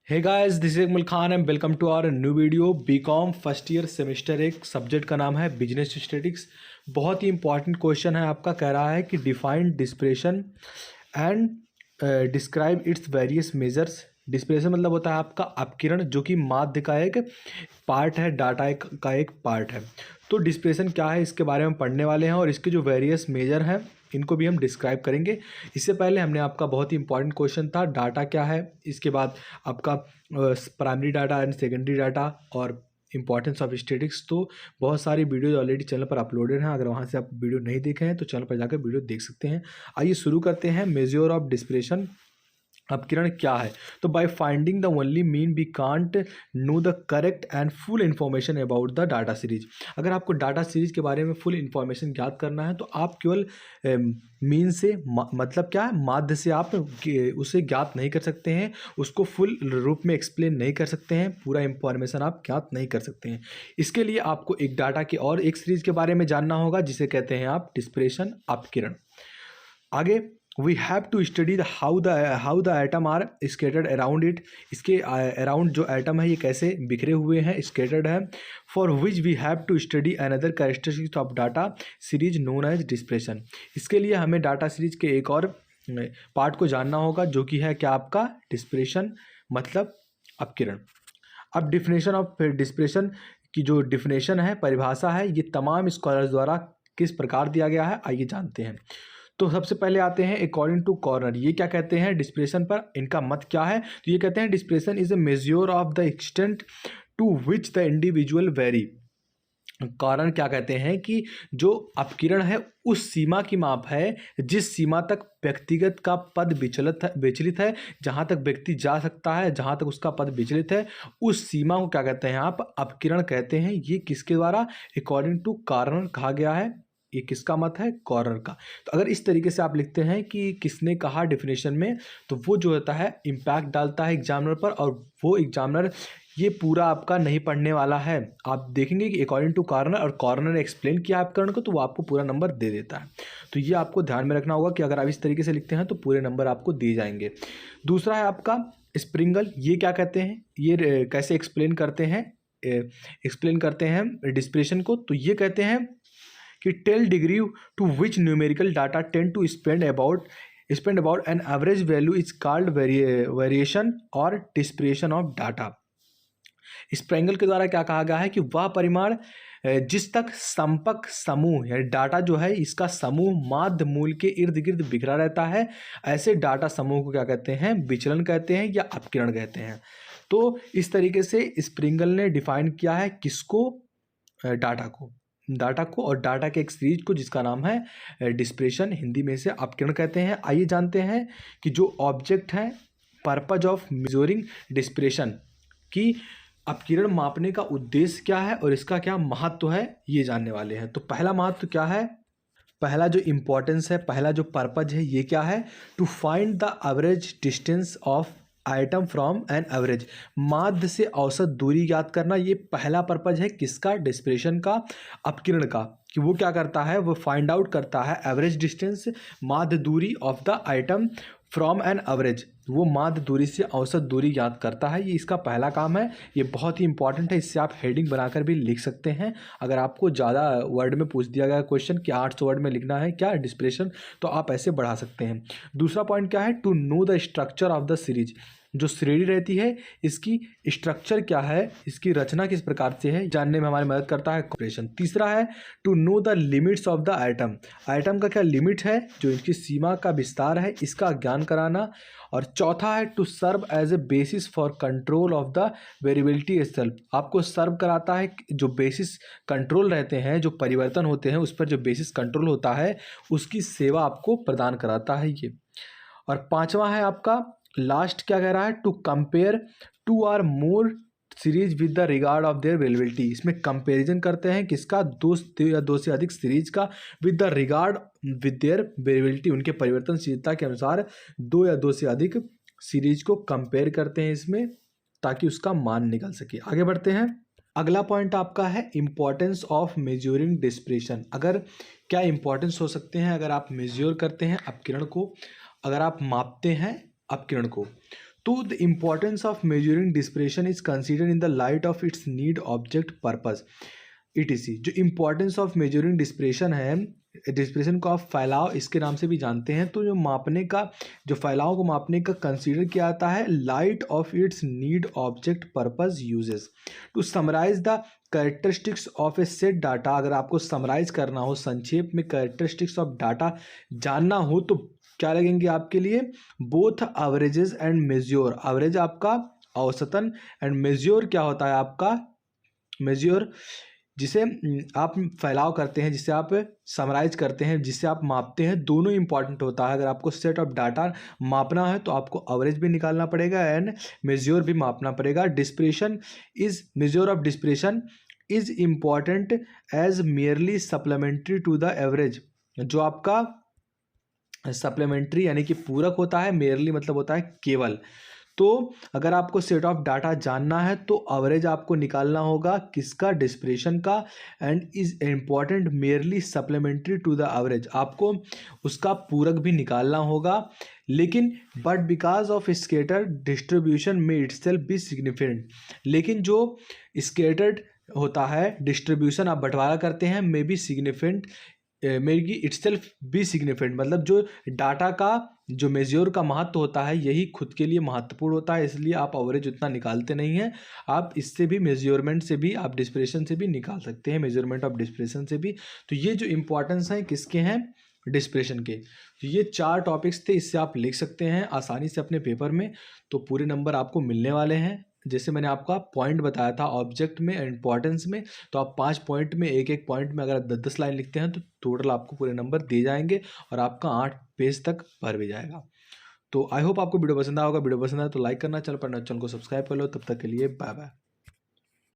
Hey guys, this is Ikmal Khan and welcome to our new video. BCom first year semester एक subject का नाम है business statistics. बहुत ही important question है आपका। कह रहा है कि define depression and describe its various measures. Depression मतलब होता है आपका अपकिरण, जो कि माध्य का एक पार्ट है, डाटा का एक पार्ट है। तो डिस्प्रेशन क्या है इसके बारे में पढ़ने वाले हैं और इसके जो वेरियस मेजर हैं इनको भी हम डिस्क्राइब करेंगे। इससे पहले हमने आपका बहुत ही इंपॉर्टेंट क्वेश्चन था डाटा क्या है, इसके बाद आपका primary data and secondary data और इंपॉर्टेंस ऑफ स्टैटिस्टिक्स। तो बहुत सारी वीडियोज ऑलरेडी चैनल पर अपलोडेड हैं। अगर वहाँ से आप वीडियो नहीं देखे हैं तो चैनल पर जाकर वीडियो देख सकते हैं। आइए शुरू करते हैं। मेजर ऑफ डिस्प्रेशन, अपकिरण क्या है। तो by finding the only mean we can't know the correct and full information about the data series. अगर आपको डाटा सीरीज के बारे में फुल इन्फॉर्मेशन ज्ञात करना है तो आप केवल मीन से मतलब क्या है, माध्य से आप उसे ज्ञात नहीं कर सकते हैं, उसको फुल रूप में एक्सप्लेन नहीं कर सकते हैं, पूरा इंफॉर्मेशन आप ज्ञात नहीं कर सकते हैं। इसके लिए आपको एक डाटा की और एक सीरीज के बारे में जानना होगा जिसे कहते हैं आप डिस्प्रेशन, अपकिरण। आगे we have to study the how the atom are scattered around it. इसके अराउंड जो एटम है ये कैसे बिखरे हुए हैं, स्केटर्ड है। For which we have to study another characteristics of data series known as dispersion. इसके लिए हमें डाटा सीरीज के एक और पार्ट को जानना होगा जो कि है क्या, आपका डिस्प्रेशन मतलब अपकिरण। अब डिफिनेशन ऑफ डिस्प्रेशन की जो डिफिनेशन है, परिभाषा है, ये तमाम स्कॉलर्स द्वारा किस प्रकार दिया गया है आइए जानते हैं। तो सबसे पहले आते हैं अकॉर्डिंग टू कॉर्नर। ये क्या कहते हैं डिस्प्रेशन पर, इनका मत क्या है। तो ये कहते हैं dispersion is a measure of the extent to which the individual vary. कारण क्या कहते हैं कि जो अपकिरण है उस सीमा की माप है जिस सीमा तक व्यक्तिगत का पद विचलित है, जहाँ तक व्यक्ति जा सकता है, जहाँ तक उसका पद विचलित है, उस सीमा को क्या कहते हैं आप अपकिरण कहते हैं। ये किसके द्वारा, अकॉर्डिंग टू कारण कहा गया है। ये किसका मत है, कॉर्नर का। तो अगर इस तरीके से आप लिखते हैं कि किसने कहा डेफिनेशन में, तो वो जो होता है इम्पैक्ट डालता है एग्जामिनर पर, और वो एग्जामिनर ये पूरा आपका नहीं पढ़ने वाला है। आप देखेंगे कि अकॉर्डिंग टू कॉर्नर, और कॉर्नर ने एक्सप्लेन किया अपकरण को, तो वो आपको पूरा नंबर दे देता है। तो ये आपको ध्यान में रखना होगा कि अगर आप इस तरीके से लिखते हैं तो पूरे नंबर आपको दिए जाएंगे। दूसरा है आपका स्प्रिंगल। ये क्या कहते हैं, ये कैसे एक्सप्लेन करते हैं डिस्प्रेशन को। तो ये कहते हैं कि the degree to which numerical data tend to spread about an average value is called variation और डिस्प्रेशन ऑफ डाटा। स्प्रेंगल के द्वारा क्या कहा गया है कि वह परिमाण जिस तक संपर्क समूह या डाटा जो है इसका समूह माध्य मूल के इर्द गिर्द बिखरा रहता है, ऐसे डाटा समूह को क्या कहते हैं, विचलन कहते हैं या अपकिरण कहते हैं। तो इस तरीके से स्प्रिंगल ने डिफाइन किया है किसको, डाटा को और डाटा के एक सीरीज को जिसका नाम है डिस्प्रेशन, हिंदी में से अपकिरण कहते हैं। आइए जानते हैं कि जो ऑब्जेक्ट है पर्पज ऑफ मेजरिंग डिस्प्रेशन की अपकिरण मापने का उद्देश्य क्या है और इसका क्या महत्व है, ये जानने वाले हैं। तो पहला महत्व क्या है, पहला जो इम्पोर्टेंस है, पहला जो पर्पज है ये क्या है, to find the average distance of item from an average. माध्य से औसत दूरी ज्ञात करना, ये पहला पर्पज है किसका, डिस्प्रेशन का, अपकिरण का। कि वो क्या करता है, वो फाइंड आउट करता है एवरेज डिस्टेंस, माध्य दूरी of the item from an average, वो माध्य दूरी से औसत दूरी ज्ञात करता है। ये इसका पहला काम है। ये बहुत ही इंपॉर्टेंट है, इससे आप हेडिंग बनाकर भी लिख सकते हैं। अगर आपको ज़्यादा वर्ड में पूछ दिया गया क्वेश्चन कि 800 वर्ड में लिखना है क्या डिस्प्रेशन, तो आप ऐसे बढ़ा सकते हैं। दूसरा पॉइंट क्या है, to know the structure of the series. जो श्रेणी रहती है इसकी स्ट्रक्चर क्या है, इसकी रचना किस प्रकार से है, जानने में हमारी मदद करता है ऑपरेशन। तीसरा है to know the limits of the item का क्या लिमिट है, जो इसकी सीमा का विस्तार है, इसका ज्ञान कराना। और चौथा है to serve as a basis for control of the variability self. आपको सर्व कराता है जो बेसिस कंट्रोल रहते हैं, जो परिवर्तन होते हैं उस पर जो बेसिस कंट्रोल होता है उसकी सेवा आपको प्रदान कराता है ये। और पांचवा है आपका लास्ट क्या कह रहा है, to compare two or more series with the regard of their variability. इसमें कंपैरिजन करते हैं किसका, दो से अधिक सीरीज का, with the regard with their variability, उनके परिवर्तनशीलता के अनुसार दो से अधिक सीरीज को कंपेयर करते हैं इसमें, ताकि उसका मान निकल सके। आगे बढ़ते हैं। अगला पॉइंट आपका है इंपॉर्टेंस ऑफ मेजरिंग डिस्प्रेशन। अगर क्या इंपॉर्टेंस हो सकते हैं अगर आप मेजर करते हैं अपकिरण को, अगर आप मापते हैं अपकिरण को, तो the importance of measuring depression is considered in the light of its need object purpose ETC। जो इम्पोर्टेंस ऑफ मेजरिंग डिस्प्रेशन है, डिस्प्रेशन को आप फैलाव इसके नाम से भी जानते हैं। तो जो मापने का, जो फैलाव को मापने का कंसीडर किया जाता है light of its need object purpose uses to summarise the characteristics of a set data. अगर आपको समराइज करना हो, संक्षेप में कैरेक्टरिस्टिक्स ऑफ डाटा जानना हो, तो क्या लगेंगे आपके लिए? Both averages and majeure. Average आपका औसतन, एंड मेज्योर क्या होता है आपका? मेज्योर जिसे आप फैलाव करते हैं, जिसे आप समराइज करते हैं, जिसे आप मापते हैं, दोनों इंपॉर्टेंट होता है। अगर आपको सेट ऑफ डाटा मापना है तो आपको एवरेज भी निकालना पड़ेगा एंड मेज्योर भी मापना पड़ेगा। Dispersion is measure of dispersion is important as merely supplementary to the average. जो आपका सप्लीमेंट्री यानी कि पूरक होता है, मेयरली मतलब होता है केवल। तो अगर आपको सेट ऑफ डाटा जानना है तो एवरेज आपको निकालना होगा किसका? डिस्प्रेशन का। And is important merely supplementary to the average, आपको उसका पूरक भी निकालना होगा। लेकिन but because of scattered distribution में इटसेल्फ भी सिग्निफिकेंट, लेकिन जो स्कैटर्ड होता है डिस्ट्रीब्यूशन आप बंटवारा करते हैं, मे बी सिग्निफिकेंट, मेरी इटसेल्फ भी सिग्निफिकेंट, मतलब जो डाटा का जो मेज्योर का महत्व होता है यही खुद के लिए महत्वपूर्ण होता है। इसलिए आप एवरेज उतना निकालते नहीं हैं, आप इससे भी मेजरमेंट से भी, आप डिस्प्रेशन से भी निकाल सकते हैं, मेजरमेंट ऑफ डिस्प्रेशन से भी। तो ये जो इंपॉर्टेंस हैं किसके हैं? डिस्प्रेशन के। तो ये 4 टॉपिक्स थे, इससे आप लिख सकते हैं आसानी से अपने पेपर में, तो पूरे नंबर आपको मिलने वाले हैं। जैसे मैंने आपका पॉइंट बताया था ऑब्जेक्ट में, इंपॉर्टेंस में, तो आप 5 पॉइंट में, एक पॉइंट में अगर आप 10-10 लाइन लिखते हैं तो टोटल आपको पूरे नंबर दिए जाएंगे और आपका 8 पेज तक भर भी जाएगा। तो आई होप आपको वीडियो पसंद आएगा। वीडियो पसंद आए तो लाइक करना, चैनल पर नए चैनल को सब्सक्राइब कर लो। तब तक के लिए बाय बाय।